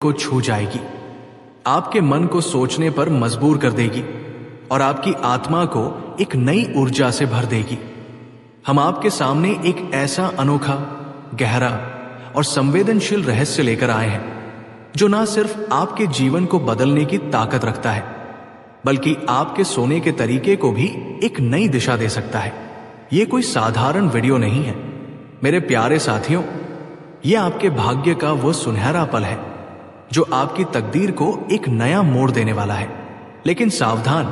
को छू जाएगी, आपके मन को सोचने पर मजबूर कर देगी और आपकी आत्मा को एक नई ऊर्जा से भर देगी। हम आपके सामने एक ऐसा अनोखा, गहरा और संवेदनशील रहस्य लेकर आए हैं जो ना सिर्फ आपके जीवन को बदलने की ताकत रखता है, बल्कि आपके सोने के तरीके को भी एक नई दिशा दे सकता है। यह कोई साधारण वीडियो नहीं है मेरे प्यारे साथियों, यह आपके भाग्य का वो सुनहरा पल है जो आपकी तकदीर को एक नया मोड़ देने वाला है। लेकिन सावधान,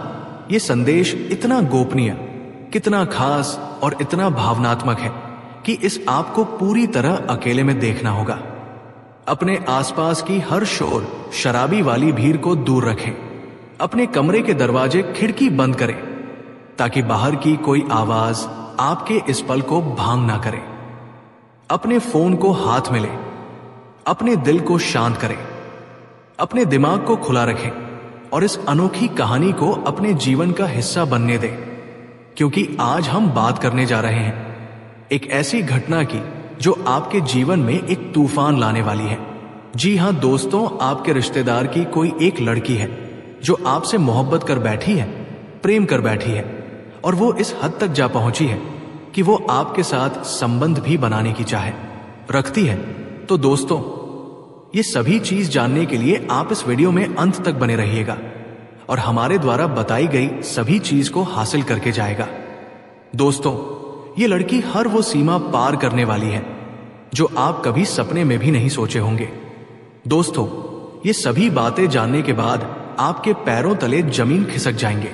यह संदेश इतना गोपनीय, कितना खास और इतना भावनात्मक है कि इस आपको पूरी तरह अकेले में देखना होगा। अपने आसपास की हर शोर शराबी वाली भीड़ को दूर रखें। अपने कमरे के दरवाजे खिड़की बंद करें ताकि बाहर की कोई आवाज आपके इस पल को भांग ना करे। अपने फोन को हाथ में लें, अपने दिल को शांत करें, अपने दिमाग को खुला रखें और इस अनोखी कहानी को अपने जीवन का हिस्सा बनने दें, क्योंकि आज हम बात करने जा रहे हैं एक ऐसी घटना की जो आपके जीवन में एक तूफान लाने वाली है। जी हां दोस्तों, आपके रिश्तेदार की कोई एक लड़की है जो आपसे मोहब्बत कर बैठी है, प्रेम कर बैठी है और वो इस हद तक जा पहुंची है कि वो आपके साथ संबंध भी बनाने की चाह रखती है। तो दोस्तों, ये सभी चीज जानने के लिए आप इस वीडियो में अंत तक बने रहिएगा और हमारे द्वारा बताई गई सभी चीज को हासिल करके जाएगा। दोस्तों, ये लड़की हर वो सीमा पार करने वाली है जो आप कभी सपने में भी नहीं सोचे होंगे। दोस्तों, ये सभी बातें जानने के बाद आपके पैरों तले जमीन खिसक जाएंगे,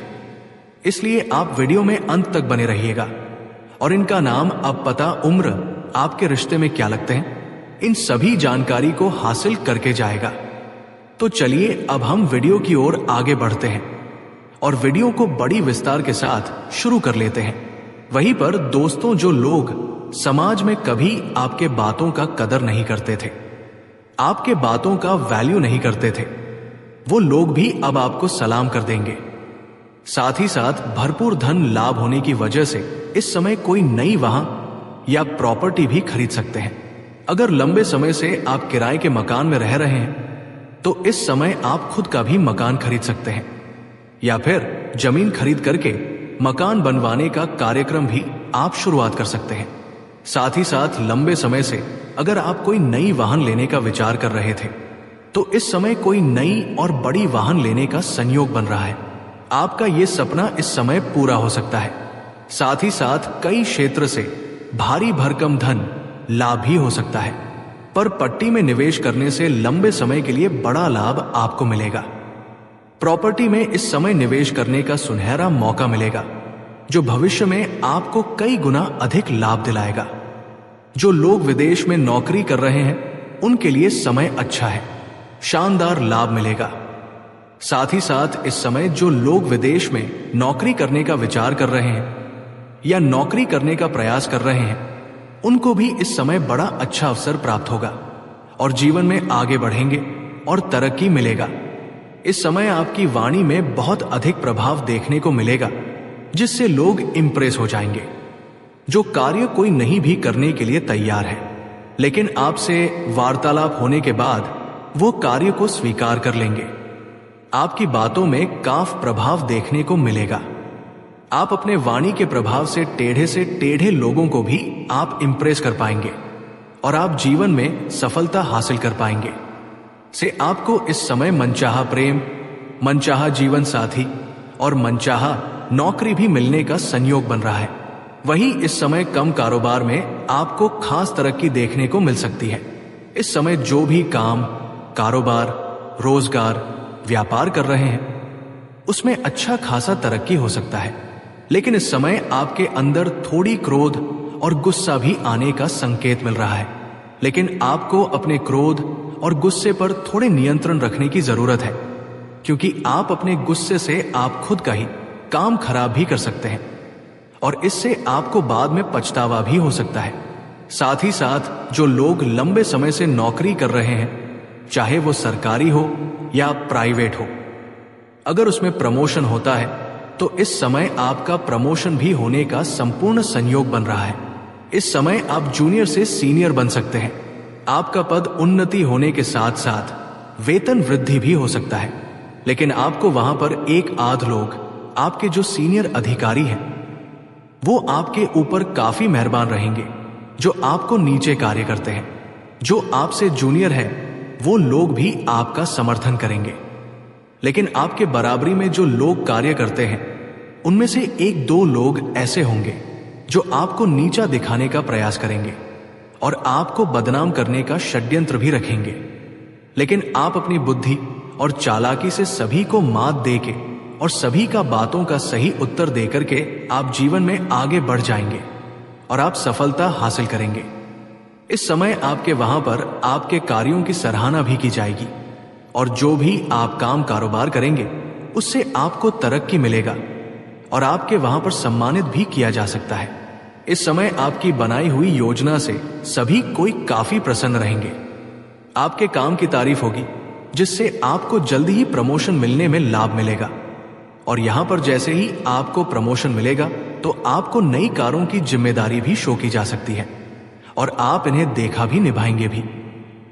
इसलिए आप वीडियो में अंत तक बने रहिएगा। और इनका नाम, अब पता, उम्र, आपके रिश्ते में क्या लगते हैं, इन सभी जानकारी को हासिल करके जाएगा। तो चलिए अब हम वीडियो की ओर आगे बढ़ते हैं और वीडियो को बड़ी विस्तार के साथ शुरू कर लेते हैं। वहीं पर दोस्तों, जो लोग समाज में कभी आपके बातों का कदर नहीं करते थे, आपके बातों का वैल्यू नहीं करते थे, वो लोग भी अब आपको सलाम कर देंगे। साथ ही साथ भरपूर धन लाभ होने की वजह से इस समय कोई नई वाहन या प्रॉपर्टी भी खरीद सकते हैं। अगर लंबे समय से आप किराए के मकान में रह रहे हैं तो इस समय आप खुद का भी मकान खरीद सकते हैं, या फिर जमीन खरीद करके मकान बनवाने का कार्यक्रम भी आप शुरुआत कर सकते हैं। साथ ही साथ लंबे समय से अगर आप कोई नई वाहन लेने का विचार कर रहे थे तो इस समय कोई नई और बड़ी वाहन लेने का संयोग बन रहा है। आपका ये सपना इस समय पूरा हो सकता है। साथ ही साथ कई क्षेत्र से भारी भरकम धन लाभ भी हो सकता है, पर पट्टी में निवेश करने से लंबे समय के लिए बड़ा लाभ आपको मिलेगा। प्रॉपर्टी में इस समय निवेश करने का सुनहरा मौका मिलेगा जो भविष्य में आपको कई गुना अधिक लाभ दिलाएगा। जो लोग विदेश में नौकरी कर रहे हैं उनके लिए समय अच्छा है, शानदार लाभ मिलेगा। साथ ही साथ इस समय जो लोग विदेश में नौकरी करने का विचार कर रहे हैं या नौकरी करने का प्रयास कर रहे हैं, उनको भी इस समय बड़ा अच्छा अवसर प्राप्त होगा और जीवन में आगे बढ़ेंगे और तरक्की मिलेगा। इस समय आपकी वाणी में बहुत अधिक प्रभाव देखने को मिलेगा जिससे लोग इंप्रेस हो जाएंगे। जो कार्य कोई नहीं भी करने के लिए तैयार है, लेकिन आपसे वार्तालाप होने के बाद वो कार्य को स्वीकार कर लेंगे। आपकी बातों में काफ प्रभाव देखने को मिलेगा। आप अपने वाणी के प्रभाव से टेढ़े लोगों को भी आप इंप्रेस कर पाएंगे और आप जीवन में सफलता हासिल कर पाएंगे। से आपको इस समय मनचाहा प्रेम, मनचाहा जीवन साथी और मनचाहा नौकरी भी मिलने का संयोग बन रहा है। वहीं इस समय कम कारोबार में आपको खास तरक्की देखने को मिल सकती है। इस समय जो भी काम, कारोबार, रोजगार, व्यापार कर रहे हैं उसमें अच्छा खासा तरक्की हो सकता है। लेकिन इस समय आपके अंदर थोड़ी क्रोध और गुस्सा भी आने का संकेत मिल रहा है, लेकिन आपको अपने क्रोध और गुस्से पर थोड़े नियंत्रण रखने की जरूरत है, क्योंकि आप अपने गुस्से से आप खुद का ही काम खराब भी कर सकते हैं और इससे आपको बाद में पछतावा भी हो सकता है। साथ ही साथ जो लोग लंबे समय से नौकरी कर रहे हैं, चाहे वो सरकारी हो या प्राइवेट हो, अगर उसमें प्रमोशन होता है तो इस समय आपका प्रमोशन भी होने का संपूर्ण संयोग बन रहा है। इस समय आप जूनियर से सीनियर बन सकते हैं। आपका पद उन्नति होने के साथ साथ वेतन वृद्धि भी हो सकता है, लेकिन आपको वहां पर एक आध लोग, आपके जो सीनियर अधिकारी हैं, वो आपके ऊपर काफी मेहरबान रहेंगे। जो आपको नीचे कार्य करते हैं, जो आपसे जूनियर है, वो लोग भी आपका समर्थन करेंगे। लेकिन आपके बराबरी में जो लोग कार्य करते हैं, उनमें से एक दो लोग ऐसे होंगे जो आपको नीचा दिखाने का प्रयास करेंगे और आपको बदनाम करने का षड्यंत्र भी रखेंगे। लेकिन आप अपनी बुद्धि और चालाकी से सभी को मात देके और सभी का बातों का सही उत्तर देकर के आप जीवन में आगे बढ़ जाएंगे और आप सफलता हासिल करेंगे। इस समय आपके वहां पर आपके कार्यों की सराहना भी की जाएगी और जो भी आप काम कारोबार करेंगे उससे आपको तरक्की मिलेगा और आपके वहां पर सम्मानित भी किया जा सकता है। इस समय आपकी बनाई हुई योजना से सभी कोई काफी प्रसन्न रहेंगे। आपके काम की तारीफ होगी, जिससे आपको जल्दी ही प्रमोशन मिलने में लाभ मिलेगा। और यहां पर जैसे ही आपको प्रमोशन मिलेगा तो आपको नई कारों की जिम्मेदारी भी सौंपी जा सकती है और आप इन्हें देखा भी निभाएंगे भी।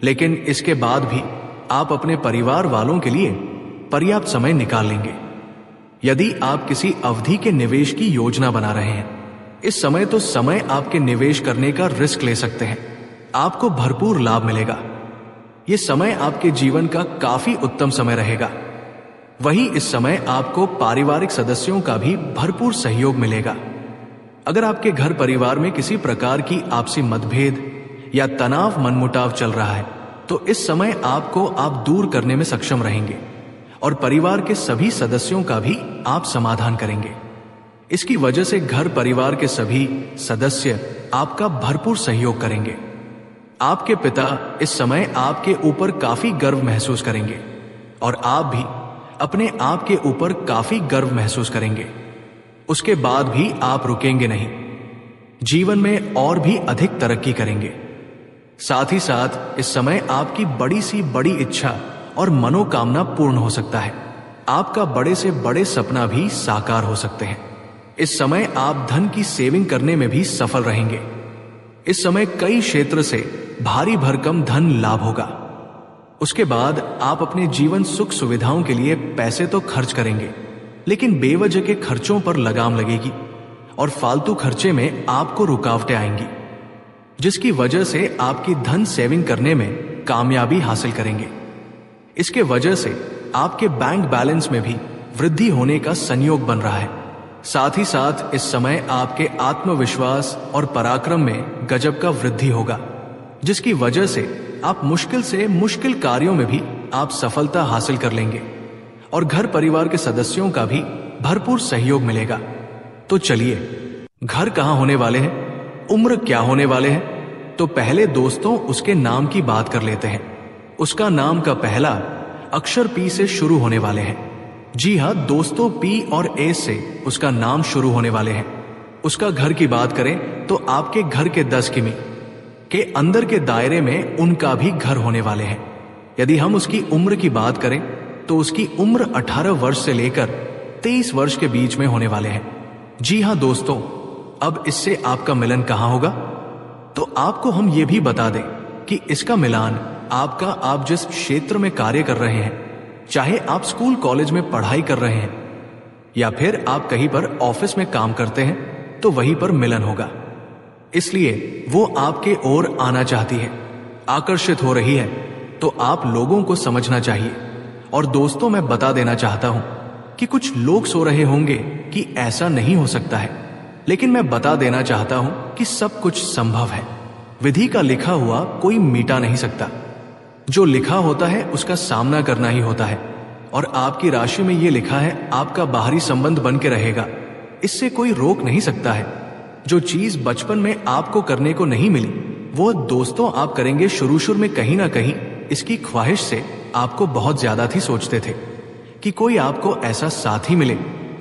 लेकिन इसके बाद भी आप अपने परिवार वालों के लिए पर्याप्त समय निकाल लेंगे। यदि आप किसी अवधि के निवेश की योजना बना रहे हैं, इस समय तो समय आपके निवेश करने का रिस्क ले सकते हैं। आपको भरपूर लाभ मिलेगा। यह समय आपके जीवन का काफी उत्तम समय रहेगा। वहीं इस समय आपको पारिवारिक सदस्यों का भी भरपूर सहयोग मिलेगा। अगर आपके घर परिवार में किसी प्रकार की आपसी मतभेद या तनाव मनमुटाव चल रहा है, तो इस समय आपको आप दूर करने में सक्षम रहेंगे और परिवार के सभी सदस्यों का भी आप समाधान करेंगे। इसकी वजह से घर परिवार के सभी सदस्य आपका भरपूर सहयोग करेंगे। आपके पिता इस समय आपके ऊपर काफी गर्व महसूस करेंगे और आप भी अपने आप के ऊपर काफी गर्व महसूस करेंगे। उसके बाद भी आप रुकेंगे नहीं, जीवन में और भी अधिक तरक्की करेंगे। साथ ही साथ इस समय आपकी बड़ी सी बड़ी इच्छा और मनोकामना पूर्ण हो सकता है। आपका बड़े से बड़े सपना भी साकार हो सकते हैं। इस समय आप धन की सेविंग करने में भी सफल रहेंगे। इस समय कई क्षेत्र से भारी भरकम धन लाभ होगा। उसके बाद आप अपने जीवन सुख सुविधाओं के लिए पैसे तो खर्च करेंगे, लेकिन बेवजह के खर्चों पर लगाम लगेगी और फालतू खर्चे में आपको रुकावटें आएंगी, जिसकी वजह से आपकी धन सेविंग करने में कामयाबी हासिल करेंगे। इसके वजह से आपके बैंक बैलेंस में भी वृद्धि होने का संयोग बन रहा है। साथ ही साथ इस समय आपके आत्मविश्वास और पराक्रम में गजब का वृद्धि होगा, जिसकी वजह से आप मुश्किल से मुश्किल कार्यों में भी आप सफलता हासिल कर लेंगे और घर परिवार के सदस्यों का भी भरपूर सहयोग मिलेगा। तो चलिए, घर कहां होने वाले हैं, उम्र क्या होने वाले हैं, तो पहले दोस्तों उसके नाम की बात कर लेते हैं। उसका नाम का पहला अक्षर पी से शुरू होने वाले हैं। जी हाँ दोस्तों, पी और ए से उसका नाम शुरू होने वाले हैं। उसका घर की बात करें तो आपके घर के 10 किमी के अंदर के दायरे में उनका भी घर होने वाले हैं। यदि हम उसकी उम्र की बात करें तो उसकी उम्र 18 वर्ष से लेकर 23 वर्ष के बीच में होने वाले हैं। जी हाँ दोस्तों, अब इससे आपका मिलन कहां होगा, तो आपको हम ये भी बता दें कि इसका मिलान आपका आप जिस क्षेत्र में कार्य कर रहे हैं, चाहे आप स्कूल कॉलेज में पढ़ाई कर रहे हैं या फिर आप कहीं पर ऑफिस में काम करते हैं, तो वहीं पर मिलन होगा। इसलिए वो आपके ओर आना चाहती है, आकर्षित हो रही है, तो आप लोगों को समझना चाहिए। और दोस्तों, मैं बता देना चाहता हूं कि कुछ लोग सो रहे होंगे कि ऐसा नहीं हो सकता है, लेकिन मैं बता देना चाहता हूं कि सब कुछ संभव है। विधि का लिखा हुआ कोई मिटा नहीं सकता। जो लिखा होता है उसका सामना करना ही होता है। और आपकी राशि में यह लिखा है आपका बाहरी संबंध बन के रहेगा, इससे कोई रोक नहीं सकता है। जो चीज बचपन में आपको करने को नहीं मिली, वो दोस्तों आप करेंगे। शुरू में कहीं ना कहीं इसकी ख्वाहिश से आपको बहुत ज्यादा थी, सोचते थे कि कोई आपको ऐसा साथी मिले,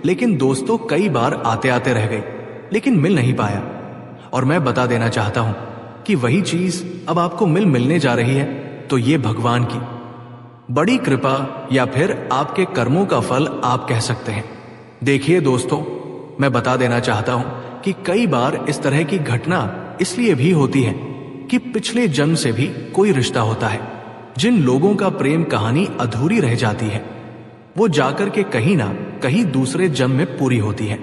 लेकिन दोस्तों कई बार आते आते रह गई, लेकिन मिल नहीं पाया। और मैं बता देना चाहता हूं कि वही चीज अब आपको मिलने जा रही है, तो ये भगवान की बड़ी कृपा या फिर आपके कर्मों का फल आप कह सकते हैं। देखिए दोस्तों, मैं बता देना चाहता हूं कि कई बार इस तरह की घटना इसलिए भी होती है कि पिछले जन्म से भी कोई रिश्ता होता है जिन लोगों का प्रेम कहानी अधूरी रह जाती है वो जाकर के कहीं ना कहीं दूसरे जन्म में पूरी होती है।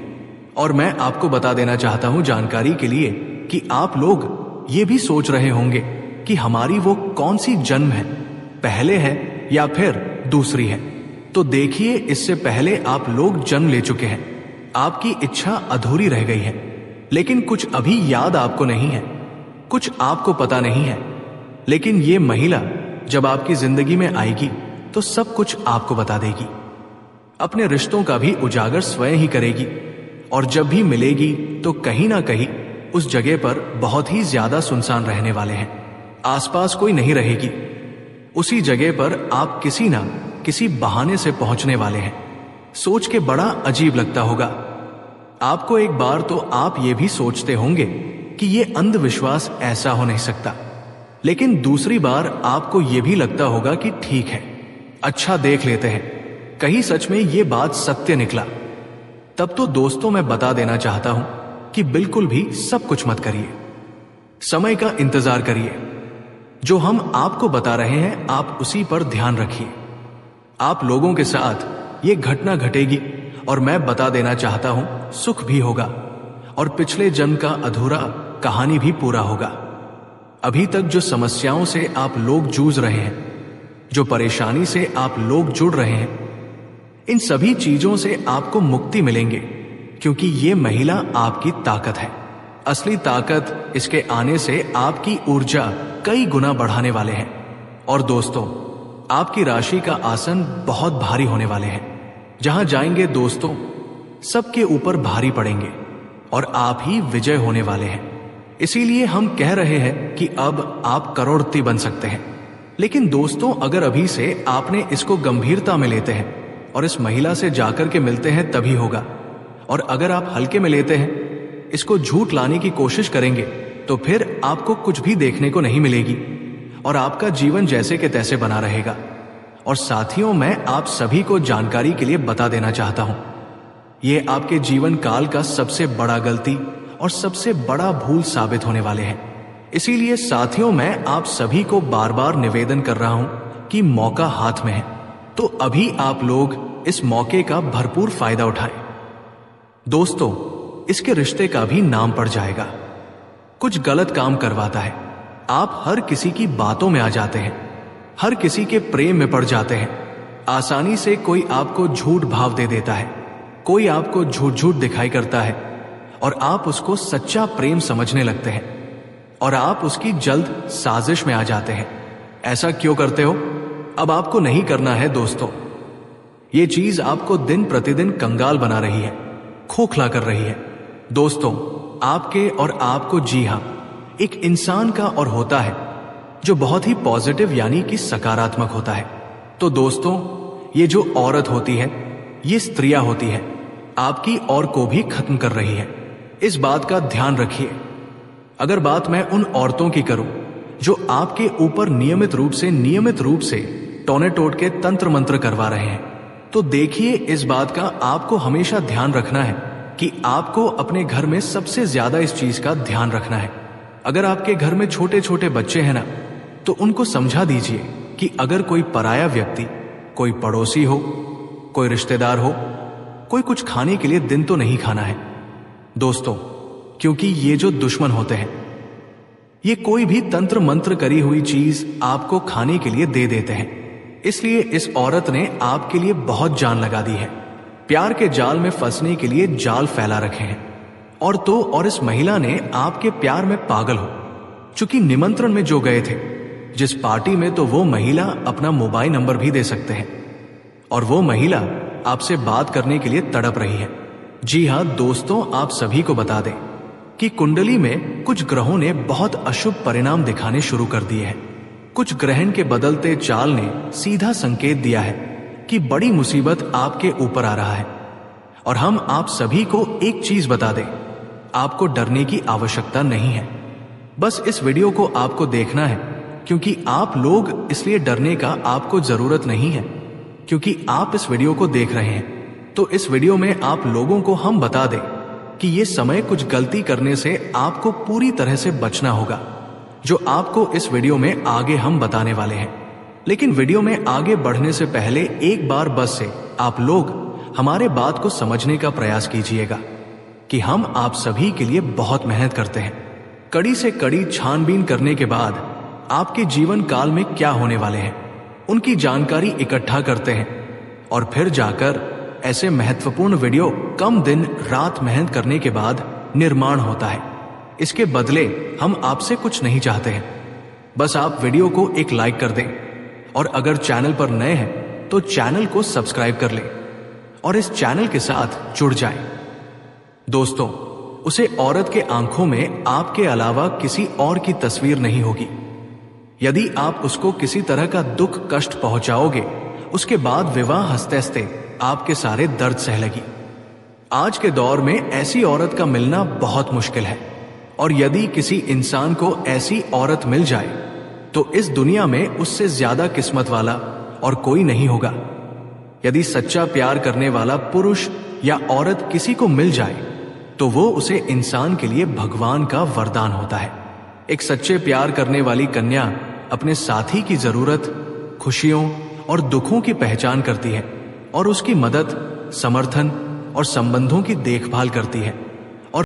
और मैं आपको बता देना चाहता हूं जानकारी के लिए कि आप लोग ये भी सोच रहे होंगे कि हमारी वो कौन सी जन्म है, पहले है या फिर दूसरी है। तो देखिए, इससे पहले आप लोग जन्म ले चुके हैं, आपकी इच्छा अधूरी रह गई है, लेकिन कुछ अभी याद आपको नहीं है, कुछ आपको पता नहीं है। लेकिन ये महिला जब आपकी जिंदगी में आएगी तो सब कुछ आपको बता देगी, अपने रिश्तों का भी उजागर स्वयं ही करेगी। और जब भी मिलेगी तो कहीं ना कहीं उस जगह पर बहुत ही ज्यादा सुनसान रहने वाले हैं, आसपास कोई नहीं रहेगी। उसी जगह पर आप किसी ना किसी बहाने से पहुंचने वाले हैं। सोच के बड़ा अजीब लगता होगा आपको। एक बार तो आप ये भी सोचते होंगे कि ये अंधविश्वास ऐसा हो नहीं सकता, लेकिन दूसरी बार आपको ये भी लगता होगा कि ठीक है, अच्छा देख लेते हैं, कहीं सच में ये बात सत्य निकला। तब तो दोस्तों मैं बता देना चाहता हूं कि बिल्कुल भी सब कुछ मत करिए, समय का इंतजार करिए। जो हम आपको बता रहे हैं आप उसी पर ध्यान रखिए। आप लोगों के साथ ये घटना घटेगी और मैं बता देना चाहता हूं सुख भी होगा और पिछले जन्म का अधूरा कहानी भी पूरा होगा। अभी तक जो समस्याओं से आप लोग जूझ रहे हैं, जो परेशानी से आप लोग जुड़ रहे हैं, इन सभी चीजों से आपको मुक्ति मिलेंगे, क्योंकि ये महिला आपकी ताकत है। असली ताकत इसके आने से आपकी ऊर्जा कई गुना बढ़ाने वाले हैं। और दोस्तों, आपकी राशि का आसन बहुत भारी होने वाले हैं। जहां जाएंगे दोस्तों, सबके ऊपर भारी पड़ेंगे और आप ही विजय होने वाले हैं। इसीलिए हम कह रहे हैं कि अब आप करोड़पति बन सकते हैं। लेकिन दोस्तों, अगर अभी से आपने इसको गंभीरता में लेते हैं और इस महिला से जाकर के मिलते हैं तभी होगा। और अगर आप हल्के में लेते हैं, इसको झूठ लाने की कोशिश करेंगे, तो फिर आपको कुछ भी देखने को नहीं मिलेगी और आपका जीवन जैसे के तैसे बना रहेगा। और साथियों, मैं आप सभी को जानकारी के लिए बता देना चाहता हूं, ये आपके जीवन काल का सबसे बड़ा गलती और सबसे बड़ा भूल साबित होने वाले हैं। इसीलिए साथियों, मैं आप सभी को बार बार निवेदन कर रहा हूं कि मौका हाथ में है, तो अभी आप लोग इस मौके का भरपूर फायदा उठाएं। दोस्तों, इसके रिश्ते का भी नाम पड़ जाएगा। कुछ गलत काम करवाता है, आप हर किसी की बातों में आ जाते हैं, हर किसी के प्रेम में पड़ जाते हैं। आसानी से कोई आपको झूठ भाव दे देता है, कोई आपको झूठ झूठ दिखाई करता है और आप उसको सच्चा प्रेम समझने लगते हैं और आप उसकी जल्द साजिश में आ जाते हैं। ऐसा क्यों करते हो? अब आपको नहीं करना है दोस्तों। ये चीज आपको दिन प्रतिदिन कंगाल बना रही है, खोखला कर रही है। दोस्तों, आपके और आपको, जी हां, एक इंसान का और होता है जो बहुत ही पॉजिटिव यानी कि सकारात्मक होता है। तो दोस्तों, ये जो औरत होती है, ये स्त्रियां होती है, आपकी और को भी खत्म कर रही है। इस बात का ध्यान रखिए। अगर बात मैं उन औरतों की करूं जो आपके ऊपर नियमित रूप से टोने टोट के तंत्र मंत्र करवा रहे हैं, तो देखिए, इस बात का आपको हमेशा ध्यान रखना है कि आपको अपने घर में सबसे ज्यादा इस चीज का ध्यान रखना है। अगर आपके घर में छोटे छोटे बच्चे हैं ना, तो उनको समझा दीजिए कि अगर कोई पराया व्यक्ति, कोई पड़ोसी हो, कोई रिश्तेदार हो, कोई कुछ खाने के लिए दिन तो नहीं खाना है दोस्तों, क्योंकि ये जो दुश्मन होते हैं, ये कोई भी तंत्र मंत्र करी हुई चीज आपको खाने के लिए दे देते हैं। इसलिए इस औरत ने आपके लिए बहुत जान लगा दी है, प्यार के जाल में फंसने के लिए जाल फैला रखे हैं। और इस महिला ने आपके प्यार में पागल हो चूंकि निमंत्रण में जो गए थे जिस पार्टी में, तो वो महिला अपना मोबाइल नंबर भी दे सकते हैं और वो महिला आपसे बात करने के लिए तड़प रही है। जी हां दोस्तों, आप सभी को बता दें कि कुंडली में कुछ ग्रहों ने बहुत अशुभ परिणाम दिखाने शुरू कर दिए हैं। कुछ ग्रहण के बदलते चाल ने सीधा संकेत दिया है कि बड़ी मुसीबत आपके ऊपर आ रहा है। और हम आप सभी को एक चीज बता दें, आपको डरने की आवश्यकता नहीं है। बस इस वीडियो को आपको देखना है, क्योंकि आप लोग, इसलिए डरने का आपको जरूरत नहीं है, क्योंकि आप इस वीडियो को देख रहे हैं। तो इस वीडियो में आप लोगों को हम बता दें कि ये समय कुछ गलती करने से आपको पूरी तरह से बचना होगा, जो आपको इस वीडियो में आगे हम बताने वाले हैं। लेकिन वीडियो में आगे बढ़ने से पहले एक बार बस से आप लोग हमारे बात को समझने का प्रयास कीजिएगा कि हम आप सभी के लिए बहुत मेहनत करते हैं। कड़ी से कड़ी छानबीन करने के बाद आपके जीवन काल में क्या होने वाले हैं उनकी जानकारी इकट्ठा करते हैं और फिर जाकर ऐसे महत्वपूर्ण वीडियो कम दिन रात मेहनत करने के बाद निर्माण होता है। इसके बदले हम आपसे कुछ नहीं चाहते हैं, बस आप वीडियो को एक लाइक कर दें और अगर चैनल पर नए हैं तो चैनल को सब्सक्राइब कर लें और इस चैनल के साथ जुड़ जाएं। दोस्तों, उसे औरत के आंखों में आपके अलावा किसी और की तस्वीर नहीं होगी। यदि आप उसको किसी तरह का दुख कष्ट पहुंचाओगे, उसके बाद विवाह हंसते हंसते आपके सारे दर्द सह लेगी। आज के दौर में ऐसी औरत का मिलना बहुत मुश्किल है और यदि किसी इंसान को ऐसी औरत मिल जाए तो इस दुनिया में उससे ज्यादा किस्मत वाला और कोई नहीं होगा। यदि सच्चा प्यार करने वाला पुरुष या औरत किसी को मिल जाए तो वो उसे इंसान के लिए भगवान का वरदान होता है। एक सच्चे प्यार करने वाली कन्या अपने साथी की जरूरत, खुशियों और दुखों की पहचान करती है और उसकी मदद, समर्थन और संबंधों की देखभाल करती है।